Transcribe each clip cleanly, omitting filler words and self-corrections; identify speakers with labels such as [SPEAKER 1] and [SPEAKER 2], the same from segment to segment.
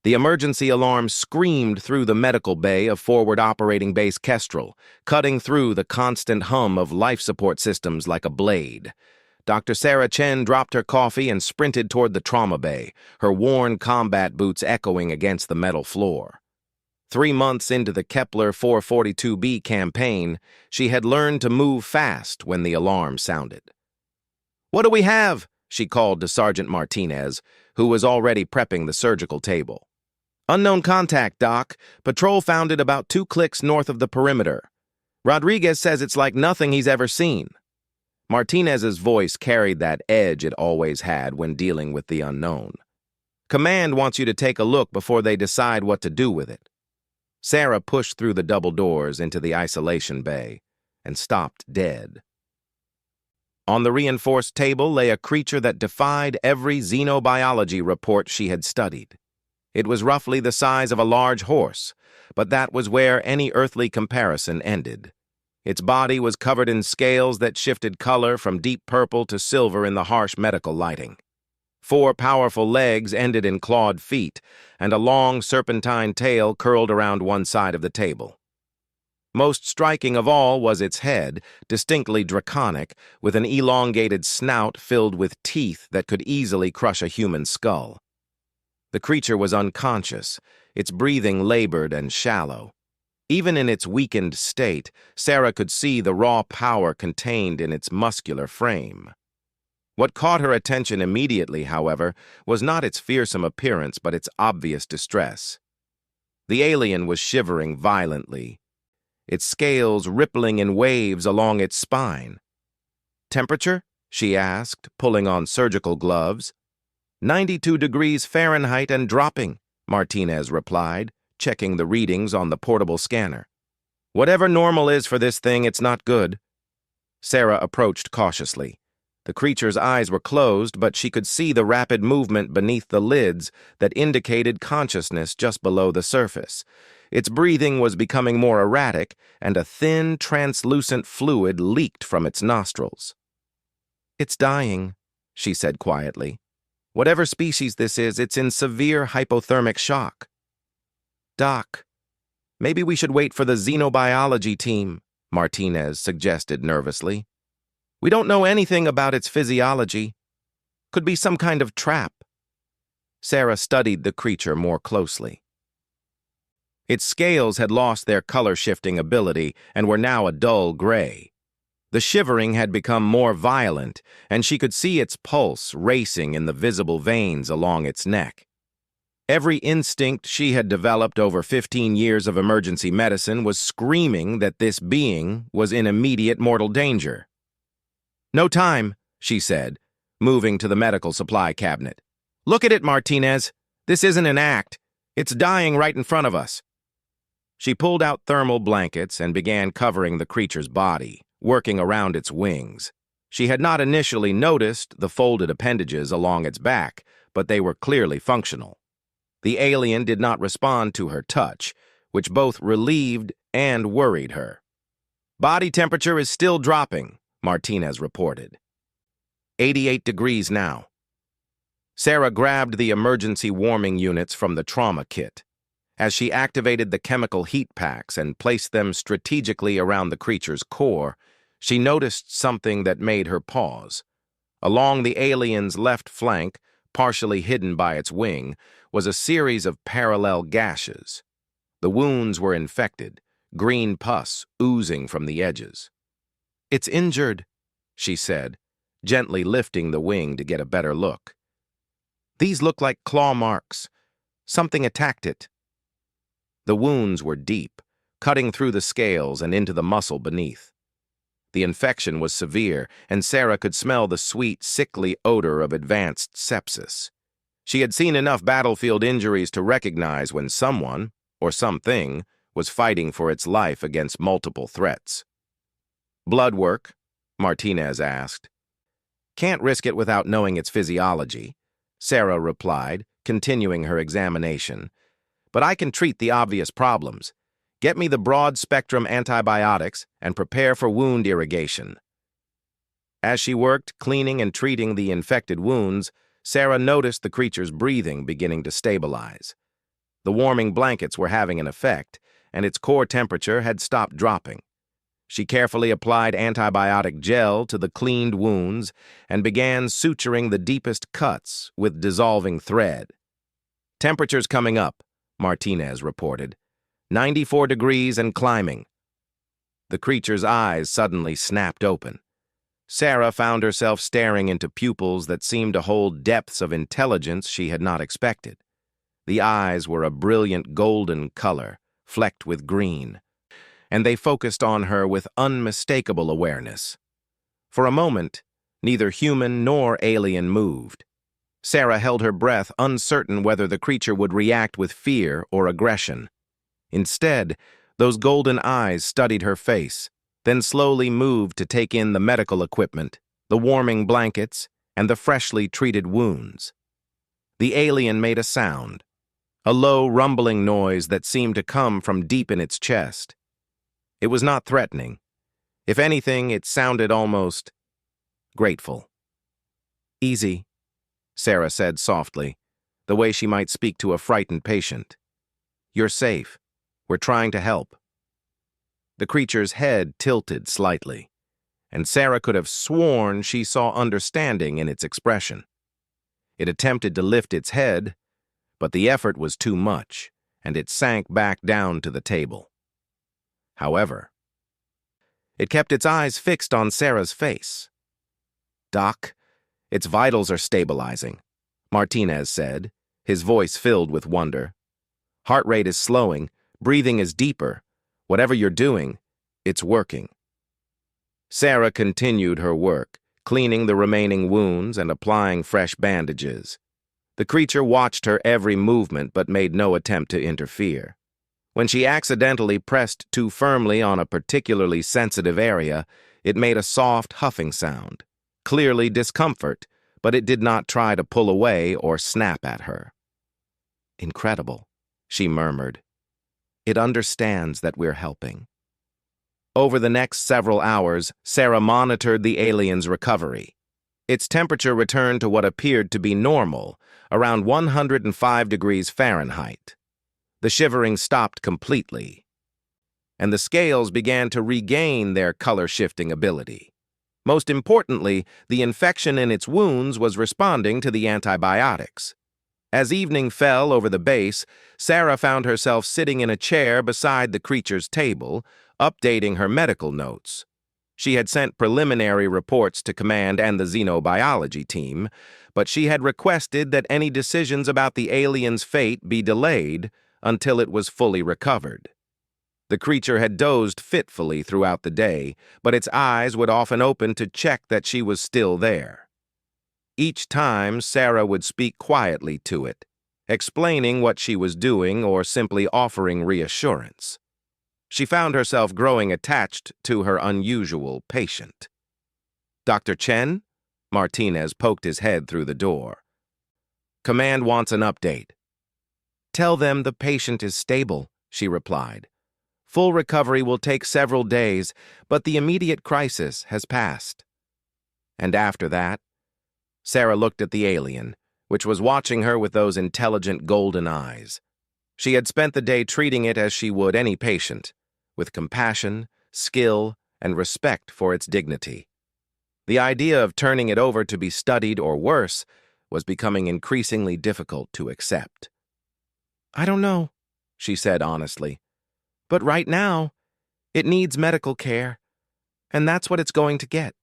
[SPEAKER 1] The emergency alarm screamed through the medical bay of Forward Operating Base Kestrel, cutting through the constant hum of life support systems like a blade. Dr. Sarah Chen dropped her coffee and sprinted toward the trauma bay, her worn combat boots echoing against the metal floor. 3 months into the Kepler 442b campaign, she had learned to move fast when the alarm sounded. "What do we have?" she called to Sergeant Martinez, who was already prepping the surgical table. "Unknown contact, Doc. Patrol found it about 2 clicks north of the perimeter. Rodriguez says it's like nothing he's ever seen." Martinez's voice carried that edge it always had when dealing with the unknown. "Command wants you to take a look before they decide what to do with it." Sarah pushed through the double doors into the isolation bay and stopped dead. On the reinforced table lay a creature that defied every xenobiology report she had studied. It was roughly the size of a large horse, but that was where any earthly comparison ended. Its body was covered in scales that shifted color from deep purple to silver in the harsh medical lighting. 4 powerful legs ended in clawed feet, and a long serpentine tail curled around one side of the table. Most striking of all was its head, distinctly draconic, with an elongated snout filled with teeth that could easily crush a human skull. The creature was unconscious, its breathing labored and shallow. Even in its weakened state, Sarah could see the raw power contained in its muscular frame. What caught her attention immediately, however, was not its fearsome appearance but its obvious distress. The alien was shivering violently, its scales rippling in waves along its spine. "Temperature?" she asked, pulling on surgical gloves. 92 degrees Fahrenheit and dropping," Martinez replied, checking the readings on the portable scanner. "Whatever normal is for this thing, it's not good." Sarah approached cautiously. The creature's eyes were closed, but she could see the rapid movement beneath the lids that indicated consciousness just below the surface. Its breathing was becoming more erratic, and a thin, translucent fluid leaked from its nostrils. "It's dying," she said quietly. "Whatever species this is, it's in severe hypothermic shock." "Doc, maybe we should wait for the xenobiology team," Martinez suggested nervously. "We don't know anything about its physiology. Could be some kind of trap." Sarah studied the creature more closely. Its scales had lost their color-shifting ability and were now a dull gray. The shivering had become more violent, and she could see its pulse racing in the visible veins along its neck. Every instinct she had developed over 15 years of emergency medicine was screaming that this being was in immediate mortal danger. "No time," she said, moving to the medical supply cabinet. "Look at it, Martinez. This isn't an act. It's dying right in front of us." She pulled out thermal blankets and began covering the creature's body, working around its wings. She had not initially noticed the folded appendages along its back, but they were clearly functional. The alien did not respond to her touch, which both relieved and worried her. "Body temperature is still dropping," Martinez reported. 88 degrees now. Sarah grabbed the emergency warming units from the trauma kit. As she activated the chemical heat packs and placed them strategically around the creature's core, she noticed something that made her pause. Along the alien's left flank, partially hidden by its wing, was a series of parallel gashes. The wounds were infected, green pus oozing from the edges. "It's injured," she said, gently lifting the wing to get a better look. "These look like claw marks. Something attacked it." The wounds were deep, cutting through the scales and into the muscle beneath. The infection was severe, and Sarah could smell the sweet, sickly odor of advanced sepsis. She had seen enough battlefield injuries to recognize when someone, or something, was fighting for its life against multiple threats. "Blood work?" Martinez asked. "Can't risk it without knowing its physiology," Sarah replied, continuing her examination. "But I can treat the obvious problems. Get me the broad-spectrum antibiotics and prepare for wound irrigation." As she worked, cleaning and treating the infected wounds, Sarah noticed the creature's breathing beginning to stabilize. The warming blankets were having an effect, and its core temperature had stopped dropping. She carefully applied antibiotic gel to the cleaned wounds and began suturing the deepest cuts with dissolving thread. "Temperature's coming up," Martinez reported. 94 degrees and climbing. The creature's eyes suddenly snapped open. Sarah found herself staring into pupils that seemed to hold depths of intelligence she had not expected. The eyes were a brilliant golden color, flecked with green, and they focused on her with unmistakable awareness. For a moment, neither human nor alien moved. Sarah held her breath, uncertain whether the creature would react with fear or aggression. Instead, those golden eyes studied her face, then slowly moved to take in the medical equipment, the warming blankets, and the freshly treated wounds. The alien made a sound, a low, rumbling noise that seemed to come from deep in its chest. It was not threatening. If anything, it sounded almost grateful. "Easy," Sarah said softly, the way she might speak to a frightened patient. "You're safe. We're trying to help." The creature's head tilted slightly, and Sarah could have sworn she saw understanding in its expression. It attempted to lift its head, but the effort was too much, and it sank back down to the table. However, it kept its eyes fixed on Sarah's face. "Doc, its vitals are stabilizing," Martinez said, his voice filled with wonder. "Heart rate is slowing, breathing is deeper. Whatever you're doing, it's working." Sarah continued her work, cleaning the remaining wounds and applying fresh bandages. The creature watched her every movement but made no attempt to interfere. When she accidentally pressed too firmly on a particularly sensitive area, it made a soft huffing sound, clearly discomfort, but it did not try to pull away or snap at her. "Incredible," she murmured. "It understands that we're helping." Over the next several hours, Sarah monitored the alien's recovery. Its temperature returned to what appeared to be normal, around 105 degrees Fahrenheit. The shivering stopped completely, and the scales began to regain their color-shifting ability. Most importantly, the infection in its wounds was responding to the antibiotics. As evening fell over the base, Sarah found herself sitting in a chair beside the creature's table, updating her medical notes. She had sent preliminary reports to Command and the xenobiology team, but she had requested that any decisions about the alien's fate be delayed until it was fully recovered. The creature had dozed fitfully throughout the day, but its eyes would often open to check that she was still there. Each time, Sarah would speak quietly to it, explaining what she was doing or simply offering reassurance. She found herself growing attached to her unusual patient. "Dr. Chen?" Martinez poked his head through the door. "Command wants an update." "Tell them the patient is stable," she replied. "Full recovery will take several days, but the immediate crisis has passed." And after that, Sarah looked at the alien, which was watching her with those intelligent golden eyes. She had spent the day treating it as she would any patient, with compassion, skill, and respect for its dignity. The idea of turning it over to be studied or worse was becoming increasingly difficult to accept. "I don't know," she said honestly, "but right now, it needs medical care, and that's what it's going to get."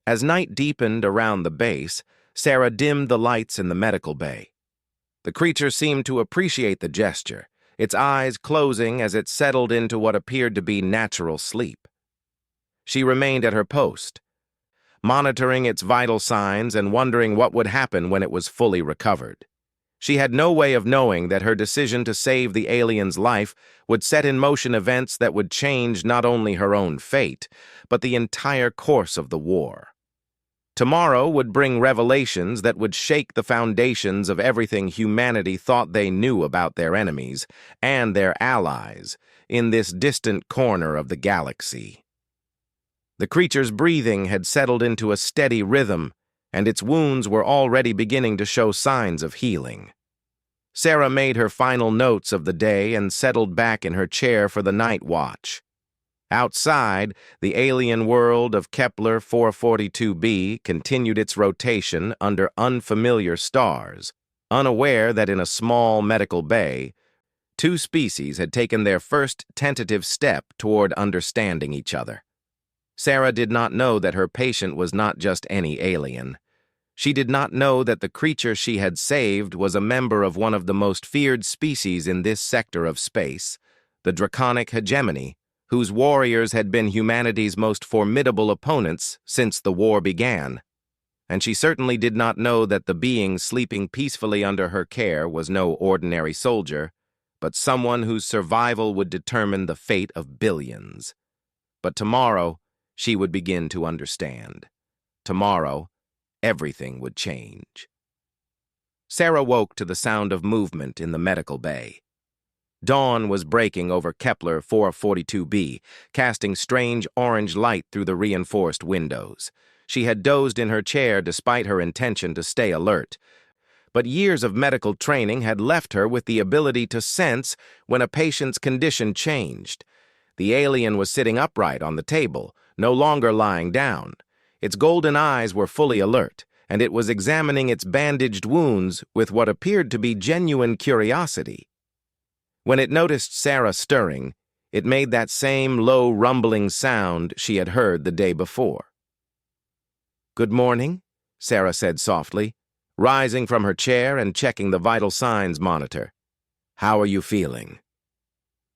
[SPEAKER 1] As night deepened around the base, Sarah dimmed the lights in the medical bay. The creature seemed to appreciate the gesture, its eyes closing as it settled into what appeared to be natural sleep. She remained at her post, monitoring its vital signs and wondering what would happen when it was fully recovered. She had no way of knowing that her decision to save the alien's life would set in motion events that would change not only her own fate, but the entire course of the war. Tomorrow would bring revelations that would shake the foundations of everything humanity thought they knew about their enemies and their allies in this distant corner of the galaxy. The creature's breathing had settled into a steady rhythm, and its wounds were already beginning to show signs of healing. Sarah made her final notes of the day and settled back in her chair for the night watch. Outside, the alien world of Kepler 442b continued its rotation under unfamiliar stars, unaware that in a small medical bay, two species had taken their first tentative step toward understanding each other. Sarah did not know that her patient was not just any alien. She did not know that the creature she had saved was a member of one of the most feared species in this sector of space, the draconic hegemony, whose warriors had been humanity's most formidable opponents since the war began. And she certainly did not know that the being sleeping peacefully under her care was no ordinary soldier, but someone whose survival would determine the fate of billions. But tomorrow, she would begin to understand. Tomorrow, everything would change. Sarah woke to the sound of movement in the medical bay. Dawn was breaking over Kepler 442b, casting strange orange light through the reinforced windows. She had dozed in her chair despite her intention to stay alert. But years of medical training had left her with the ability to sense when a patient's condition changed. The alien was sitting upright on the table, no longer lying down. Its golden eyes were fully alert, and it was examining its bandaged wounds with what appeared to be genuine curiosity. When it noticed Sarah stirring, it made that same low rumbling sound she had heard the day before. "Good morning," Sarah said softly, rising from her chair and checking the vital signs monitor. "How are you feeling?"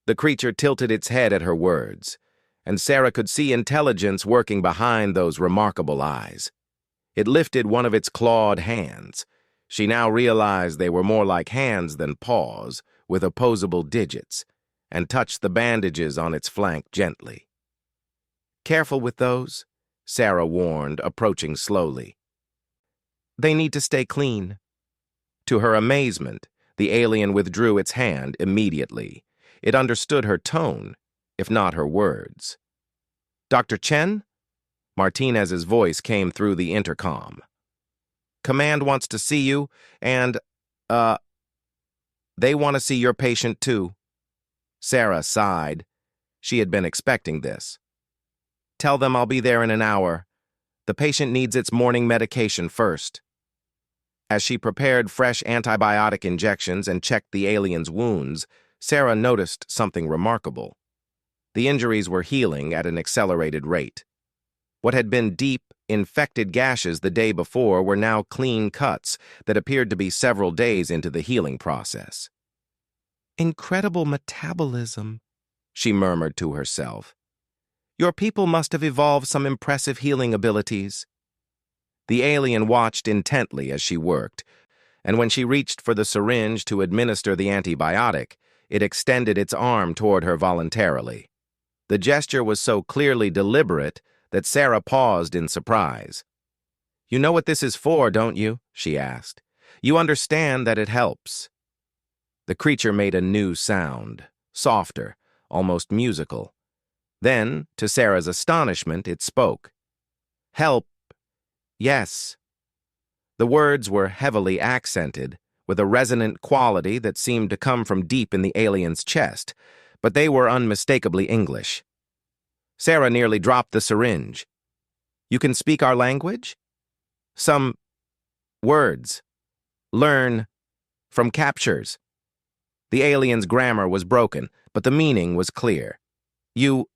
[SPEAKER 1] The creature tilted its head at her words, and Sarah could see intelligence working behind those remarkable eyes. It lifted one of its clawed hands. She now realized they were more like hands than paws, with opposable digits, and touched the bandages on its flank gently. "Careful with those," Sarah warned, approaching slowly. "They need to stay clean." To her amazement, the alien withdrew its hand immediately. It understood her tone, if not her words. "Dr. Chen?" Martinez's voice came through the intercom. "Command wants to see you, and, they want to see your patient too." Sarah sighed. She had been expecting this. "Tell them I'll be there in an hour. The patient needs its morning medication first." As she prepared fresh antibiotic injections and checked the alien's wounds, Sarah noticed something remarkable. The injuries were healing at an accelerated rate. What had been deep, infected gashes the day before were now clean cuts that appeared to be several days into the healing process. "Incredible metabolism," she murmured to herself. "Your people must have evolved some impressive healing abilities." The alien watched intently as she worked, and when she reached for the syringe to administer the antibiotic, it extended its arm toward her voluntarily. The gesture was so clearly deliberate that Sarah paused in surprise. "You know what this is for, don't you?" she asked. "You understand that it helps." The creature made a new sound, softer, almost musical. Then, to Sarah's astonishment, it spoke. "Help, yes." The words were heavily accented, with a resonant quality that seemed to come from deep in the alien's chest, but they were unmistakably English. Sarah nearly dropped the syringe. "You can speak our language?" "Some words. Learn from captures." The alien's grammar was broken, but the meaning was clear. "You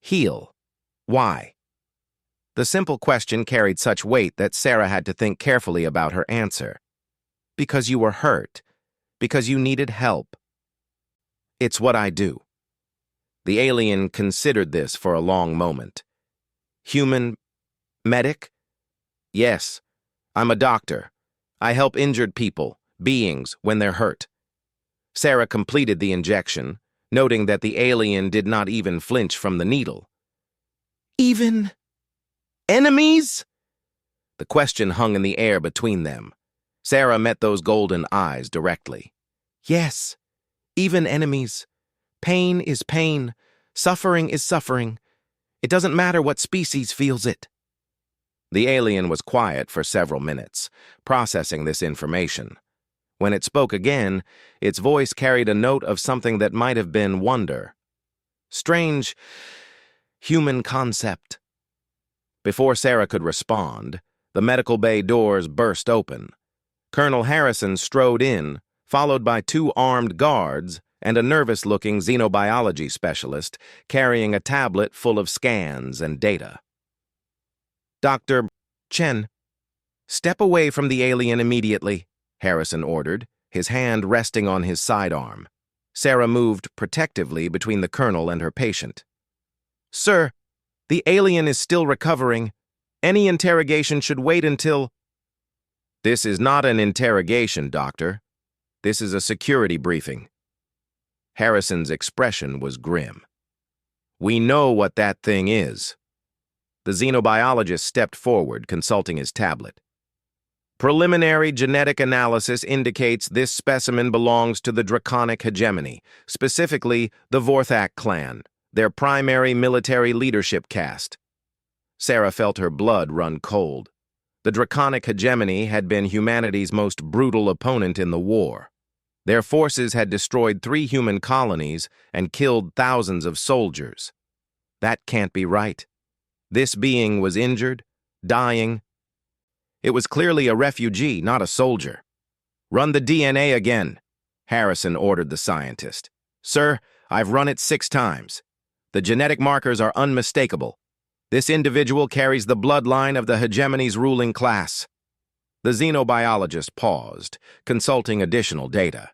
[SPEAKER 1] heal. Why?" The simple question carried such weight that Sarah had to think carefully about her answer. "Because you were hurt. Because you needed help." "It's what I do." The alien considered this for a long moment. "Human medic?" "Yes. I'm a doctor. I help injured people, beings, when they're hurt." Sarah completed the injection, noting that the alien did not even flinch from the needle. "Even enemies?" The question hung in the air between them. Sarah met those golden eyes directly. "Yes, even enemies. Pain is pain. Suffering is suffering. It doesn't matter what species feels it." The alien was quiet for several minutes, processing this information. When it spoke again, its voice carried a note of something that might have been wonder. Strange human concept. Before Sarah could respond, the medical bay doors burst open. Colonel Harrison strode in, followed by 2 armed guards and a nervous-looking xenobiology specialist carrying a tablet full of scans and data. Dr. Chen, step away from the alien immediately, Harrison ordered, his hand resting on his sidearm. Sarah moved protectively between the colonel and her patient. Sir, the alien is still recovering. Any interrogation should wait until... This is not an interrogation, Doctor. This is a security briefing. Harrison's expression was grim. We know what that thing is. The xenobiologist stepped forward, consulting his tablet. Preliminary genetic analysis indicates this specimen belongs to the Draconic hegemony, specifically the Vorthak clan, their primary military leadership caste. Sarah felt her blood run cold. The Draconic hegemony had been humanity's most brutal opponent in the war. Their forces had destroyed 3 human colonies and killed thousands of soldiers. That can't be right. This being was injured, dying. It was clearly a refugee, not a soldier. Run the DNA again, Harrison ordered the scientist. Sir, I've run it 6 times. The genetic markers are unmistakable. This individual carries the bloodline of the hegemony's ruling class. The xenobiologist paused, consulting additional data.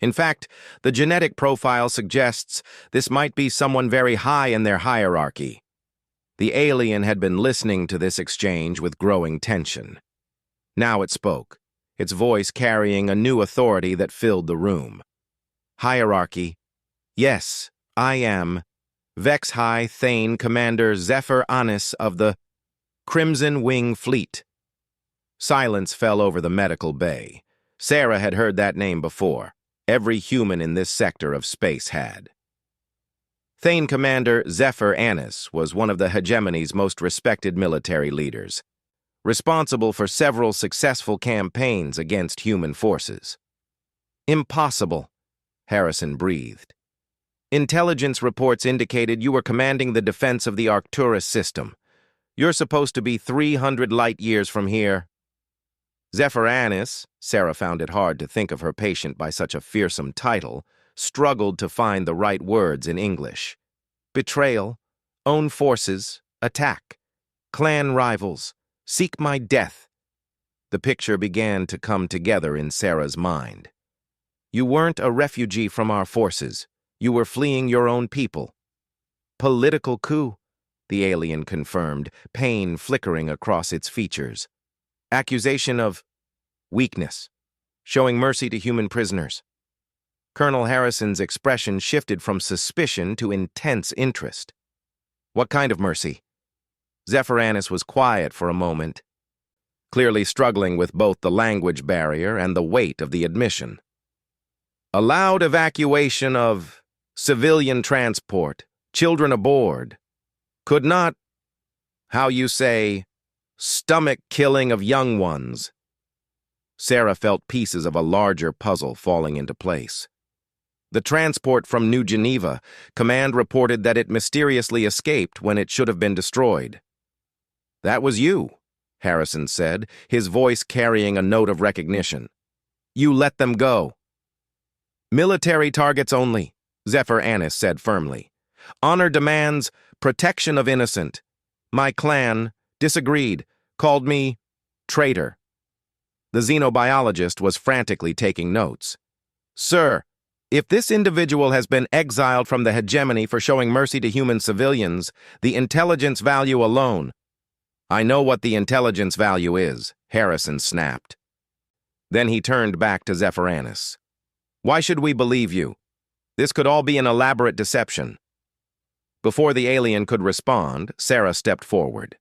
[SPEAKER 1] In fact, the genetic profile suggests this might be someone very high in their hierarchy. The alien had been listening to this exchange with growing tension. Now it spoke, its voice carrying a new authority that filled the room. Hierarchy. Yes, I am Vex High Thane Commander Zephyr Anis of the Crimson Wing Fleet. Silence fell over the medical bay. Sarah had heard that name before. Every human in this sector of space had. Thane Commander Zephyr Anis was one of the hegemony's most respected military leaders, responsible for several successful campaigns against human forces. Impossible, Harrison breathed. Intelligence reports indicated you were commanding the defense of the Arcturus system. You're supposed to be 300 light-years from here. Zephyr Anis, Sarah found it hard to think of her patient by such a fearsome title, struggled to find the right words in English. Betrayal, own forces, attack, clan rivals, seek my death. The picture began to come together in Sarah's mind. You weren't a refugee from our forces. You were fleeing your own people. Political coup, the alien confirmed, pain flickering across its features. Accusation of weakness, showing mercy to human prisoners. Colonel Harrison's expression shifted from suspicion to intense interest. What kind of mercy? Zephyr Anis was quiet for a moment, clearly struggling with both the language barrier and the weight of the admission. Allowed evacuation of civilian transport, children aboard. Could not, how you say, stomach killing of young ones. Sarah felt pieces of a larger puzzle falling into place. The transport from New Geneva, command reported that it mysteriously escaped when it should have been destroyed. That was you, Harrison said, his voice carrying a note of recognition. You let them go. Military targets only, Zephyr Anis said firmly. Honor demands protection of innocent. My clan disagreed, called me traitor. The xenobiologist was frantically taking notes. Sir, if this individual has been exiled from the hegemony for showing mercy to human civilians, the intelligence value alone. I know what the intelligence value is, Harrison snapped. Then he turned back to Zephyr Anis. Why should we believe you? This could all be an elaborate deception. Before the alien could respond, Sarah stepped forward.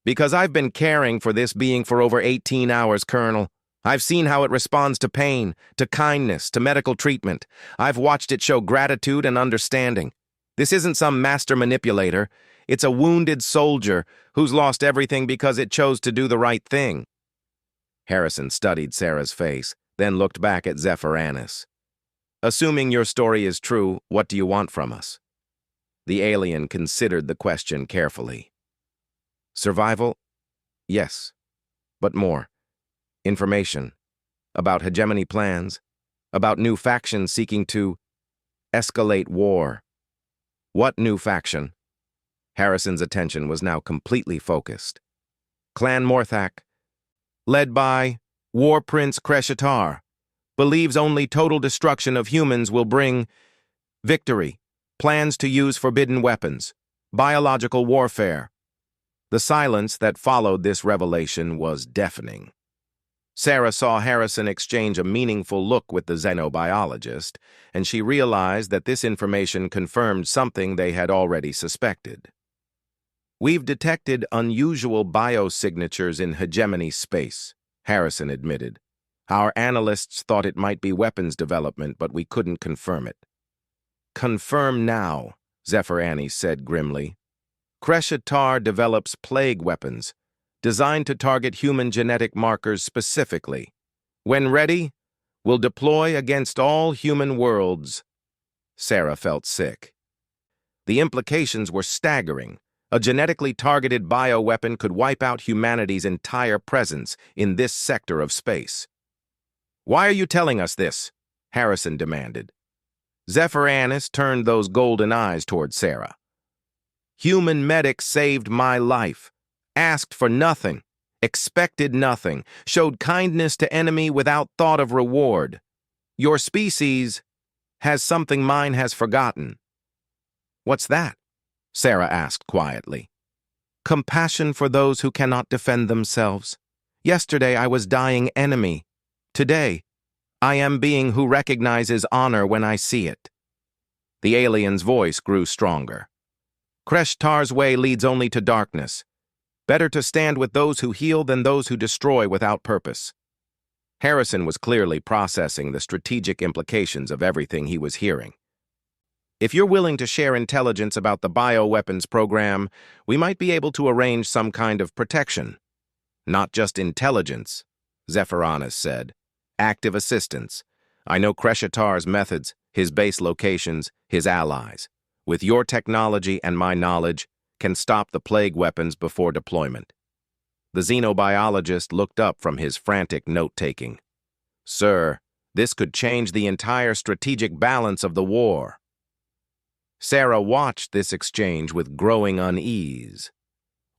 [SPEAKER 1] Because I've been caring for this being for over 18 hours, Colonel. I've seen how it responds to pain, to kindness, to medical treatment. I've watched it show gratitude and understanding. This isn't some master manipulator. It's a wounded soldier who's lost everything because it chose to do the right thing. Harrison studied Sarah's face, then looked back at Zephyranus. Assuming your story is true, what do you want from us? The alien considered the question carefully. Survival? Yes. But more. Information. About hegemony plans. About new factions seeking to escalate war. What new faction? Harrison's attention was now completely focused. Clan Morthak, led by War Prince Kreshatar, believes only total destruction of humans will bring victory, plans to use forbidden weapons, biological warfare. The silence that followed this revelation was deafening. Sarah saw Harrison exchange a meaningful look with the xenobiologist, and she realized that this information confirmed something they had already suspected. We've detected unusual biosignatures in hegemony space, Harrison admitted. Our analysts thought it might be weapons development, but we couldn't confirm it. Confirm now, Zephyranus said grimly. Kreshatar develops plague weapons, designed to target human genetic markers specifically. When ready, we'll deploy against all human worlds. Sarah felt sick. The implications were staggering. A genetically targeted bioweapon could wipe out humanity's entire presence in this sector of space. Why are you telling us this? Harrison demanded. Zephyranus turned those golden eyes toward Sarah. Human medics saved my life, asked for nothing, expected nothing, showed kindness to enemy without thought of reward. Your species has something mine has forgotten. What's that? Sarah asked quietly. Compassion for those who cannot defend themselves. Yesterday I was dying enemy. Today, I am being who recognizes honor when I see it. The alien's voice grew stronger. Kreshatar's way leads only to darkness. Better to stand with those who heal than those who destroy without purpose. Harrison was clearly processing the strategic implications of everything he was hearing. If you're willing to share intelligence about the bioweapons program, we might be able to arrange some kind of protection. Not just intelligence, Zephyranus said. Active assistance. I know Kreshatar's methods, his base locations, his allies. With your technology and my knowledge, can stop the plague weapons before deployment. The xenobiologist looked up from his frantic note-taking. Sir, this could change the entire strategic balance of the war. Sarah watched this exchange with growing unease.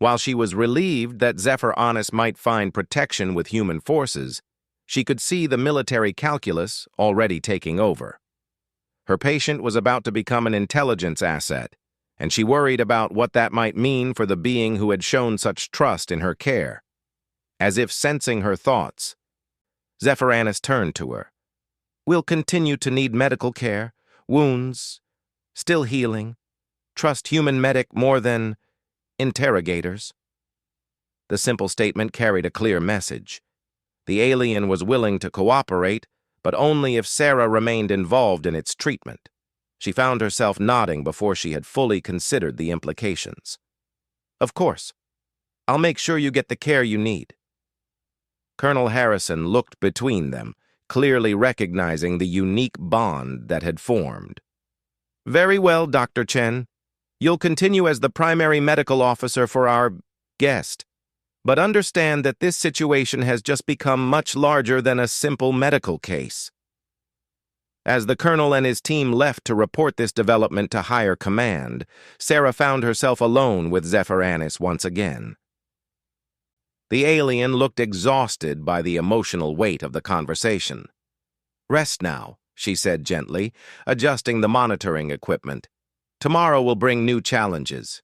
[SPEAKER 1] While she was relieved that Zephyranus might find protection with human forces, she could see the military calculus already taking over. Her patient was about to become an intelligence asset, and she worried about what that might mean for the being who had shown such trust in her care. As if sensing her thoughts, Zephyranus turned to her. We'll continue to need medical care, wounds, still healing, trust human medic more than interrogators. The simple statement carried a clear message. The alien was willing to cooperate, but only if Sarah remained involved in its treatment. She found herself nodding before she had fully considered the implications. Of course. I'll make sure you get the care you need. Colonel Harrison looked between them, clearly recognizing the unique bond that had formed. Very well, Dr. Chen. You'll continue as the primary medical officer for our guest. But understand that this situation has just become much larger than a simple medical case. As the colonel and his team left to report this development to higher command, Sarah found herself alone with Zephyranus once again. The alien looked exhausted by the emotional weight of the conversation. Rest now, she said gently, adjusting the monitoring equipment. Tomorrow will bring new challenges.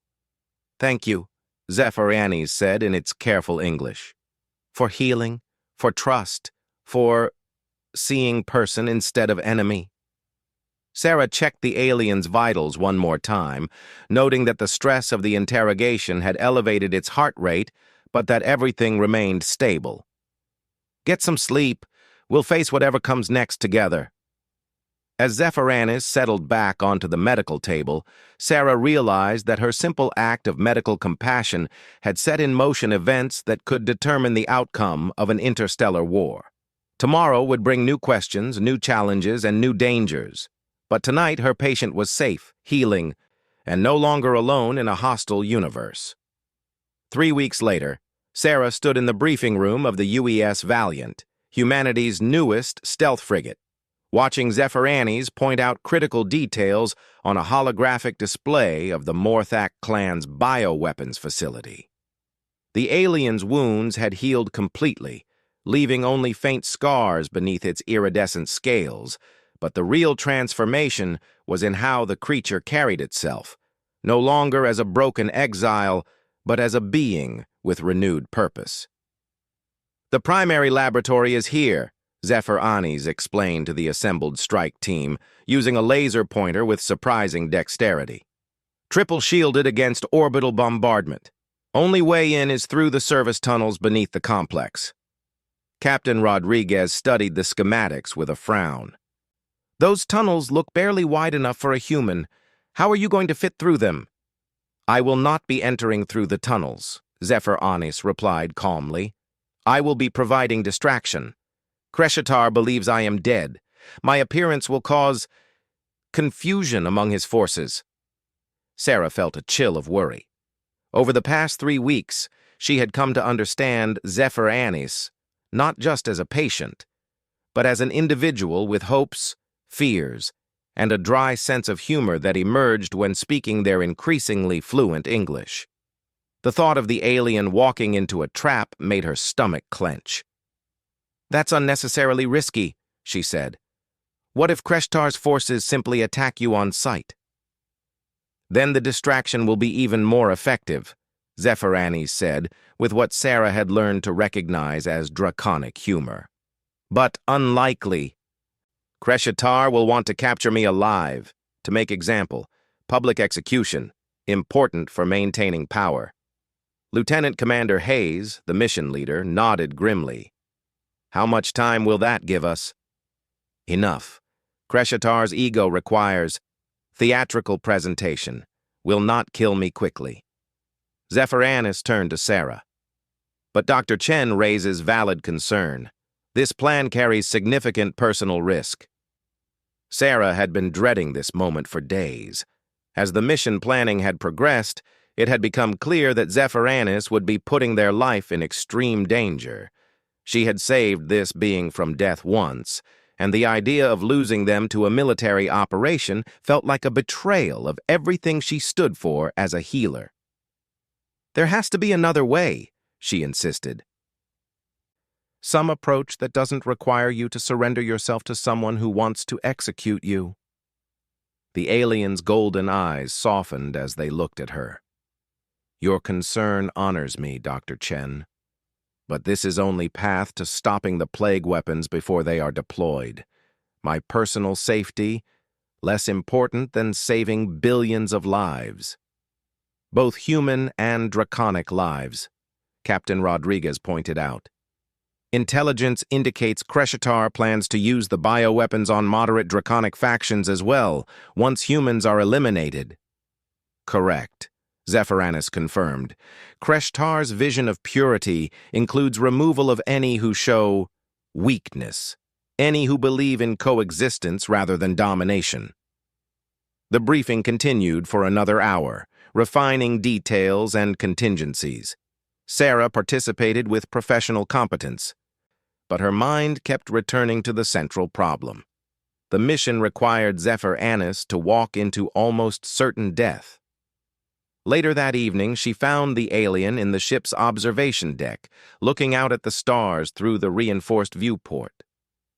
[SPEAKER 1] Thank you, Zephyranus said in its careful English. For healing, for trust, for seeing person instead of enemy. Sarah checked the alien's vitals one more time, noting that the stress of the interrogation had elevated its heart rate, but that everything remained stable. Get some sleep. We'll face whatever comes next together. As Zephyranus settled back onto the medical table, Sarah realized that her simple act of medical compassion had set in motion events that could determine the outcome of an interstellar war. Tomorrow would bring new questions, new challenges, and new dangers. But tonight her patient was safe, healing, and no longer alone in a hostile universe. 3 weeks later, Sarah stood in the briefing room of the UES Valiant, humanity's newest stealth frigate, watching Zephyranis point out critical details on a holographic display of the Morthak clan's bioweapons facility. The alien's wounds had healed completely, leaving only faint scars beneath its iridescent scales, but the real transformation was in how the creature carried itself, no longer as a broken exile, but as a being with renewed purpose. "The primary laboratory is here," Zephyranis explained to the assembled strike team, using a laser pointer with surprising dexterity. "Triple shielded against orbital bombardment. Only way in is through the service tunnels beneath the complex." Captain Rodriguez studied the schematics with a frown. "Those tunnels look barely wide enough for a human. How are you going to fit through them?" "I will not be entering through the tunnels," Zephyranis replied calmly. "I will be providing distraction. Kreshatar believes I am dead. My appearance will cause confusion among his forces." Sarah felt a chill of worry. Over the past 3 weeks, she had come to understand Zephyranis not just as a patient, but as an individual with hopes, fears, and a dry sense of humor that emerged when speaking their increasingly fluent English. The thought of the alien walking into a trap made her stomach clench. "That's unnecessarily risky," she said. "What if Kreshtar's forces simply attack you on sight?" "Then the distraction will be even more effective," Zephyranis said, with what Sarah had learned to recognize as draconic humor. "But unlikely. Kreshatar will want to capture me alive. To make example, public execution, important for maintaining power." Lieutenant Commander Hayes, the mission leader, nodded grimly. "How much time will that give us?" "Enough. Kreshatar's ego requires theatrical presentation. Will not kill me quickly." Zephyranis turned to Sarah. "But Dr. Chen raises valid concern. This plan carries significant personal risk." Sarah had been dreading this moment for days. As the mission planning had progressed, it had become clear that Zephyranis would be putting their life in extreme danger. She had saved this being from death once, and the idea of losing them to a military operation felt like a betrayal of everything she stood for as a healer. "There has to be another way," she insisted. "Some approach that doesn't require you to surrender yourself to someone who wants to execute you." The alien's golden eyes softened as they looked at her. "Your concern honors me, Dr. Chen. But this is only path to stopping the plague weapons before they are deployed. My personal safety, less important than saving billions of lives." "Both human and draconic lives," Captain Rodriguez pointed out. "Intelligence indicates Kreshatar plans to use the bioweapons on moderate draconic factions as well, once humans are eliminated." "Correct," Zephyranis confirmed. "Kreshatar's vision of purity includes removal of any who show weakness, any who believe in coexistence rather than domination." The briefing continued for another hour, refining details and contingencies. Sarah participated with professional competence, but her mind kept returning to the central problem. The mission required Zephyranis to walk into almost certain death. Later that evening, she found the alien in the ship's observation deck, looking out at the stars through the reinforced viewport.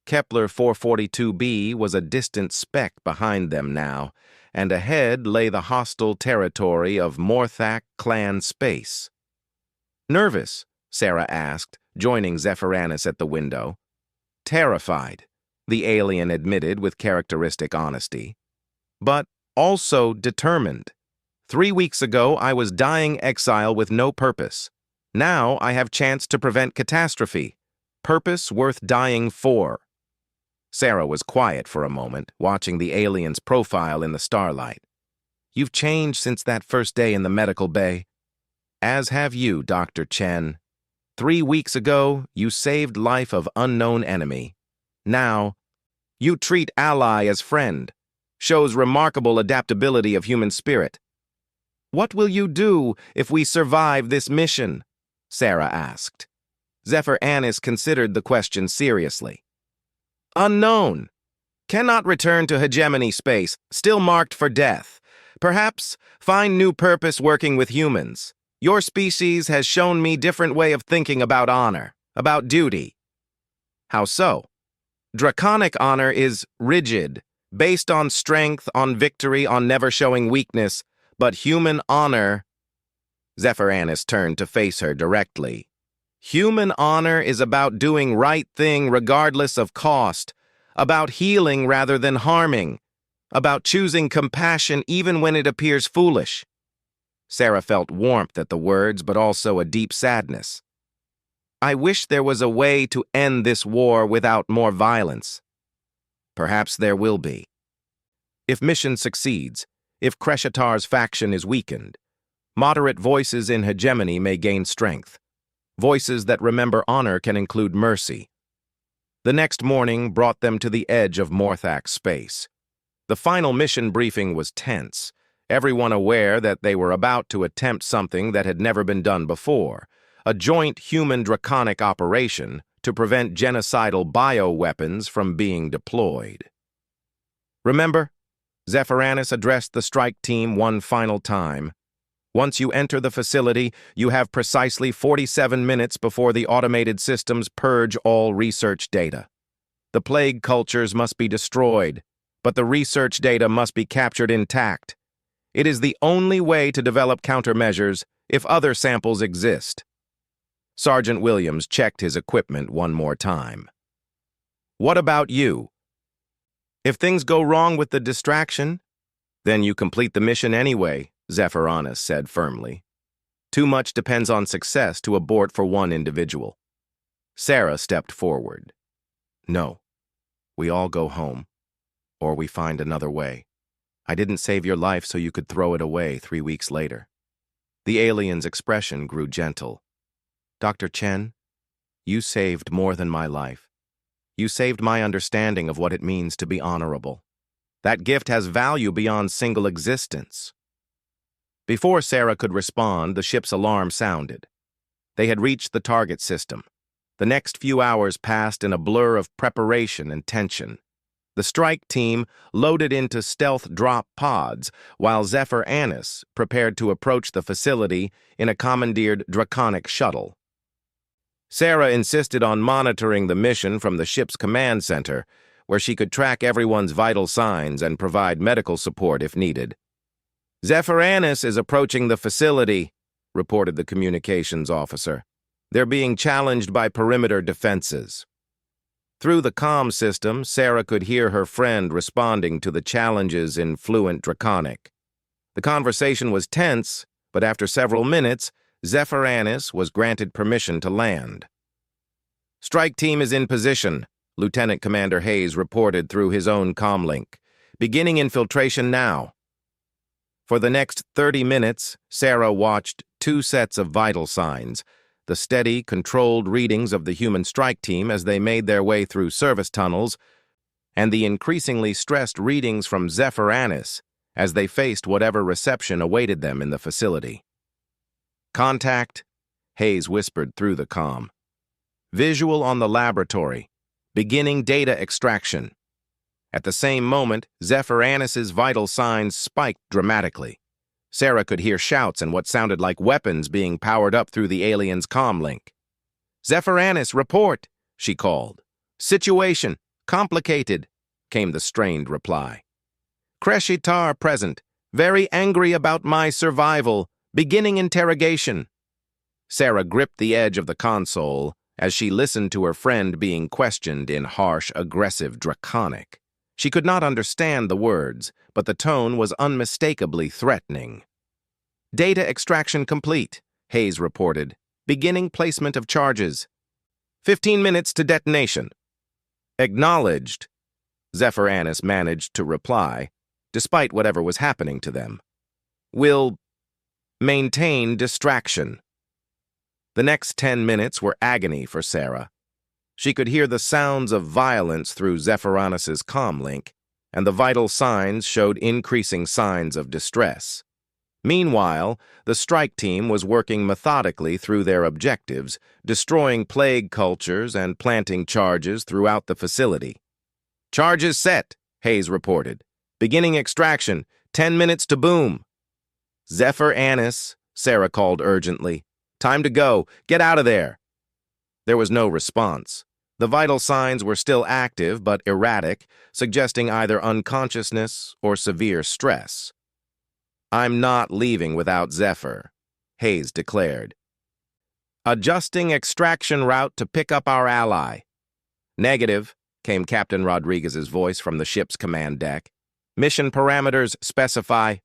[SPEAKER 1] Kepler 442b was a distant speck behind them now, and ahead lay the hostile territory of Morthak clan space. "Nervous?" Sarah asked, joining Zephyranis at the window. "Terrified," the alien admitted with characteristic honesty. "But also determined. 3 weeks ago, I was dying exile with no purpose. Now I have chance to prevent catastrophe. Purpose worth dying for." Sarah was quiet for a moment, watching the alien's profile in the starlight. "You've changed since that first day in the medical bay." "As have you, Dr. Chen." 3 weeks ago, you saved life of unknown enemy. Now, you treat ally as friend. Shows remarkable adaptability of human spirit. What will you do if we survive this mission? Sarah asked. Zephyr Annis considered the question seriously. Unknown. Cannot return to hegemony space, still marked for death. Perhaps find new purpose working with humans. Your species has shown me different way of thinking about honor, about duty. How so? Draconic honor is rigid, based on strength, on victory, on never showing weakness, but human honor... Zephyr Annis turned to face her directly. Human honor is about doing right thing regardless of cost, about healing rather than harming, about choosing compassion even when it appears foolish. Sarah felt warmth at the words, but also a deep sadness. I wish there was a way to end this war without more violence. Perhaps there will be. If mission succeeds, if Kreshatar's faction is weakened, moderate voices in hegemony may gain strength. Voices that remember honor can include mercy. The next morning brought them to the edge of Morthak space. The final mission briefing was tense, everyone aware that they were about to attempt something that had never been done before, a joint human draconic operation to prevent genocidal bioweapons from being deployed. Remember, Zephyr Annis addressed the strike team one final time. Once you enter the facility, you have precisely 47 minutes before the automated systems purge all research data. The plague cultures must be destroyed, but the research data must be captured intact. It is the only way to develop countermeasures if other samples exist. Sergeant Williams checked his equipment one more time. What about you? If things go wrong with the distraction, then you complete the mission anyway, Zephyr Annis said firmly. Too much depends on success to abort for one individual. Sarah stepped forward. No, we all go home, or we find another way. I didn't save your life so you could throw it away 3 weeks later. The alien's expression grew gentle. Dr. Chen, you saved more than my life. You saved my understanding of what it means to be honorable. That gift has value beyond single existence. Before Sarah could respond, the ship's alarm sounded. They had reached the target system. The next few hours passed in a blur of preparation and tension. The strike team loaded into stealth drop pods, while Zephyr Annis prepared to approach the facility in a commandeered draconic shuttle. Sarah insisted on monitoring the mission from the ship's command center, where she could track everyone's vital signs and provide medical support if needed. Zephyr Annis is approaching the facility, reported the communications officer. They're being challenged by perimeter defenses. Through the comm system, Sarah could hear her friend responding to the challenges in fluent Draconic. The conversation was tense, but after several minutes, Zephyr Annis was granted permission to land. Strike team is in position, Lieutenant Commander Hayes reported through his own comlink. Beginning infiltration now. For the next 30 minutes, Sarah watched 2 sets of vital signs, the steady, controlled readings of the human strike team as they made their way through service tunnels, and the increasingly stressed readings from Zephyr Annis as they faced whatever reception awaited them in the facility. Contact, Hayes whispered through the comm. Visual on the laboratory. Beginning data extraction. At the same moment, Zephyr Annis's vital signs spiked dramatically. Sarah could hear shouts and what sounded like weapons being powered up through the alien's comlink. Zephyr Annis, report, she called. Situation, complicated, came the strained reply. Kreshitar present, very angry about my survival, beginning interrogation. Sarah gripped the edge of the console as she listened to her friend being questioned in harsh, aggressive Draconic. She could not understand the words, but the tone was unmistakably threatening. Data extraction complete, Hayes reported. Beginning placement of charges. 15 minutes to detonation. Acknowledged, Zephyr Annis managed to reply, despite whatever was happening to them. Will maintain distraction. The next 10 minutes were agony for Sarah. She could hear the sounds of violence through Zephyranus's comlink, and the vital signs showed increasing signs of distress. Meanwhile, the strike team was working methodically through their objectives, destroying plague cultures and planting charges throughout the facility. "Charges set," Hayes reported. "Beginning extraction. 10 minutes to boom." "Zephyr Annis," Sarah called urgently. "Time to go. Get out of there." There was no response. The vital signs were still active but erratic, suggesting either unconsciousness or severe stress. "I'm not leaving without Zephyr," Hayes declared. "Adjusting extraction route to pick up our ally." "Negative," came Captain Rodriguez's voice from the ship's command deck. "Mission parameters specify—"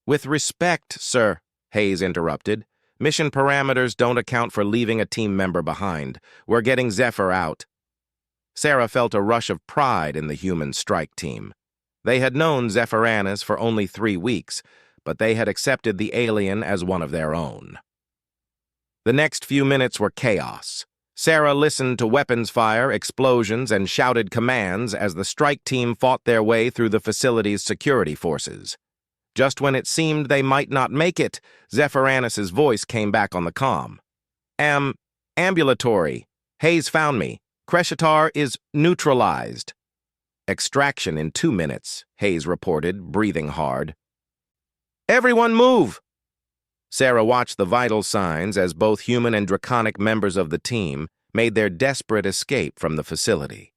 [SPEAKER 1] "With respect, sir," Hayes interrupted, "mission parameters don't account for leaving a team member behind. We're getting Zephyr out." Sarah felt a rush of pride in the human strike team. They had known Zephyr Annis for only 3 weeks, but they had accepted the alien as one of their own. The next few minutes were chaos. Sarah listened to weapons fire, explosions, and shouted commands as the strike team fought their way through the facility's security forces. Just when it seemed they might not make it, Zephyr Annis's voice came back on the comm. Ambulatory. Hayes found me. Crescitar is neutralized." "Extraction in 2 minutes," Hayes reported, breathing hard. "Everyone move!" Sarah watched the vital signs as both human and draconic members of the team made their desperate escape from the facility.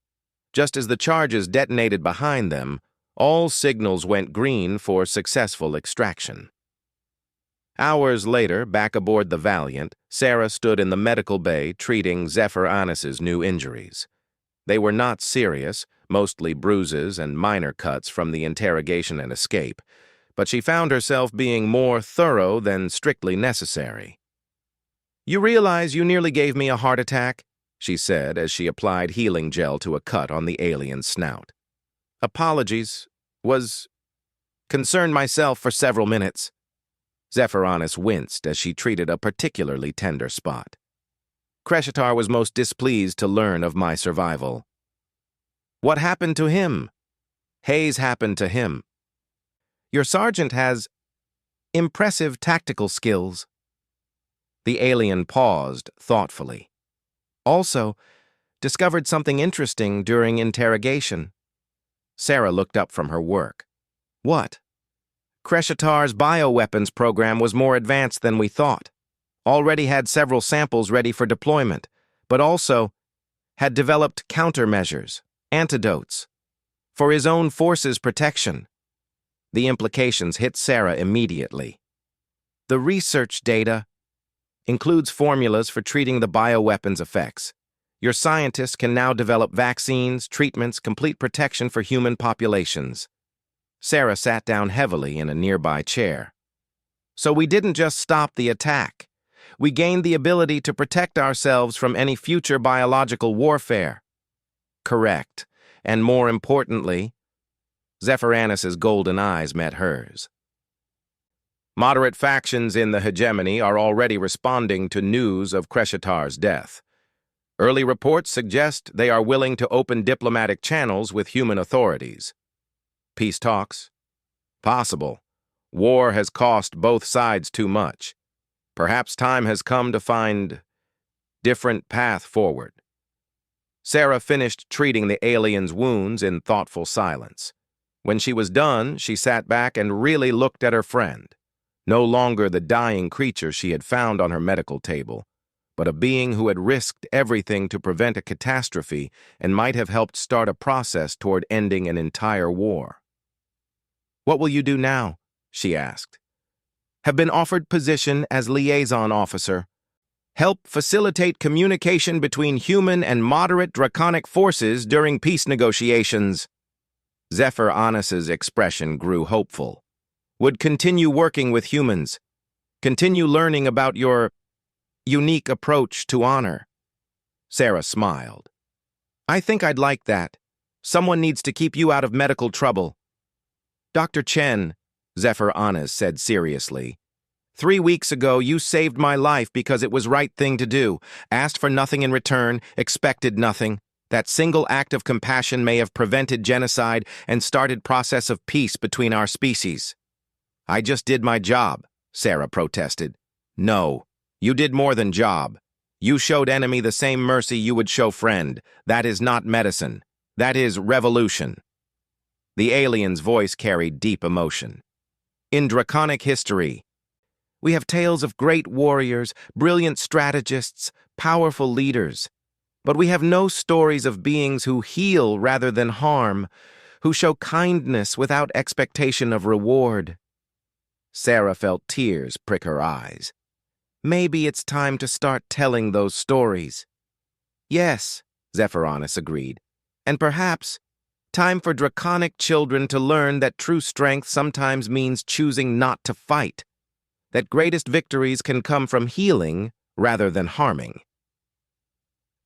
[SPEAKER 1] Just as the charges detonated behind them, all signals went green for successful extraction. Hours later, back aboard the Valiant, Sarah stood in the medical bay treating Zephyr Annis's new injuries. They were not serious, mostly bruises and minor cuts from the interrogation and escape, but she found herself being more thorough than strictly necessary. "You realize you nearly gave me a heart attack?" she said as she applied healing gel to a cut on the alien's snout. "Apologies. Concerned myself for several minutes." Zephyr Annis winced as she treated a particularly tender spot. "Crescitar was most displeased to learn of my survival." "What happened to him?" "Hayes happened to him." "Your sergeant has impressive tactical skills." The alien paused thoughtfully. "Also, discovered something interesting during interrogation." Sarah looked up from her work. "What?" "Crescitar's bioweapons program was more advanced than we thought. Already had several samples ready for deployment, but also had developed countermeasures, antidotes, for his own force's protection." The implications hit Sarah immediately. "The research data includes formulas for treating the bioweapons effects. Your scientists can now develop vaccines, treatments, complete protection for human populations." Sarah sat down heavily in a nearby chair. "So we didn't just stop the attack. We gained the ability to protect ourselves from any future biological warfare." "Correct. And more importantly," Zephyr Annis's golden eyes met hers. "Moderate factions in the hegemony are already responding to news of Crescitar's death. Early reports suggest they are willing to open diplomatic channels with human authorities." "Peace talks?" "Possible. War has cost both sides too much. Perhaps time has come to find different path forward." Sarah finished treating the alien's wounds in thoughtful silence. When she was done, she sat back and really looked at her friend. No longer the dying creature she had found on her medical table, but a being who had risked everything to prevent a catastrophe and might have helped start a process toward ending an entire war. "What will you do now?" she asked. "Have been offered position as liaison officer. Help facilitate communication between human and moderate draconic forces during peace negotiations." Zephyr Annis's expression grew hopeful. "Would continue working with humans. Continue learning about your unique approach to honor." Sarah smiled. "I think I'd like that. Someone needs to keep you out of medical trouble." "Dr. Chen," Zephyr Annis said seriously, 3 weeks ago, you saved my life because it was right thing to do, asked for nothing in return, expected nothing. That single act of compassion may have prevented genocide and started process of peace between our species. I just did my job, Sarah protested. No, you did more than job. You showed enemy the same mercy you would show friend. That is not medicine. That is revolution. The alien's voice carried deep emotion. In draconic history, we have tales of great warriors, brilliant strategists, powerful leaders. But we have no stories of beings who heal rather than harm, who show kindness without expectation of reward. Sarah felt tears prick her eyes. Maybe it's time to start telling those stories. Yes, Zephyranus agreed. And perhaps time for draconic children to learn that true strength sometimes means choosing not to fight, that greatest victories can come from healing rather than harming.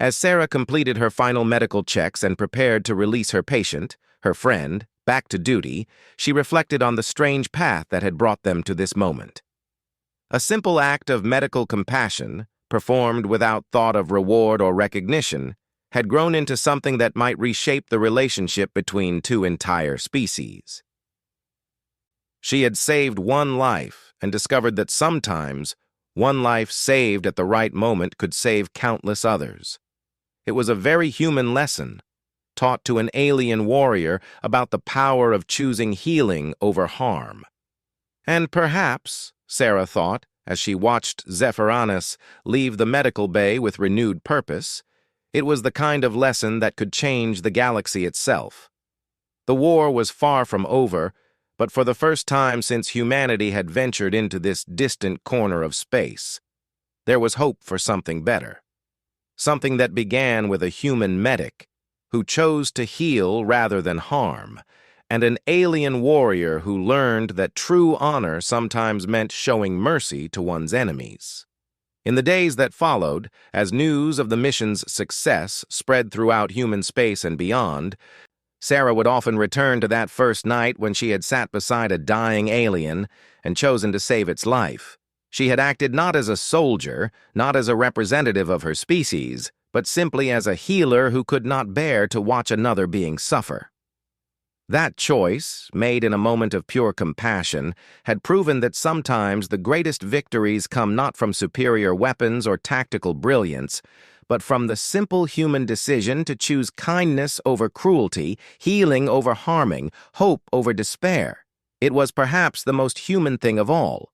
[SPEAKER 1] As Sarah completed her final medical checks and prepared to release her patient, her friend, back to duty, she reflected on the strange path that had brought them to this moment. A simple act of medical compassion, performed without thought of reward or recognition, had grown into something that might reshape the relationship between two entire species. She had saved one life and discovered that sometimes one life saved at the right moment could save countless others. It was a very human lesson, taught to an alien warrior about the power of choosing healing over harm. And perhaps, Sarah thought, as she watched Zephyranus leave the medical bay with renewed purpose, it was the kind of lesson that could change the galaxy itself. The war was far from over, but for the first time since humanity had ventured into this distant corner of space, there was hope for something better. Something that began with a human medic who chose to heal rather than harm, and an alien warrior who learned that true honor sometimes meant showing mercy to one's enemies. In the days that followed, as news of the mission's success spread throughout human space and beyond, Sarah would often return to that first night when she had sat beside a dying alien and chosen to save its life. She had acted not as a soldier, not as a representative of her species, but simply as a healer who could not bear to watch another being suffer. That choice, made in a moment of pure compassion, had proven that sometimes the greatest victories come not from superior weapons or tactical brilliance, but from the simple human decision to choose kindness over cruelty, healing over harming, hope over despair. It was perhaps the most human thing of all,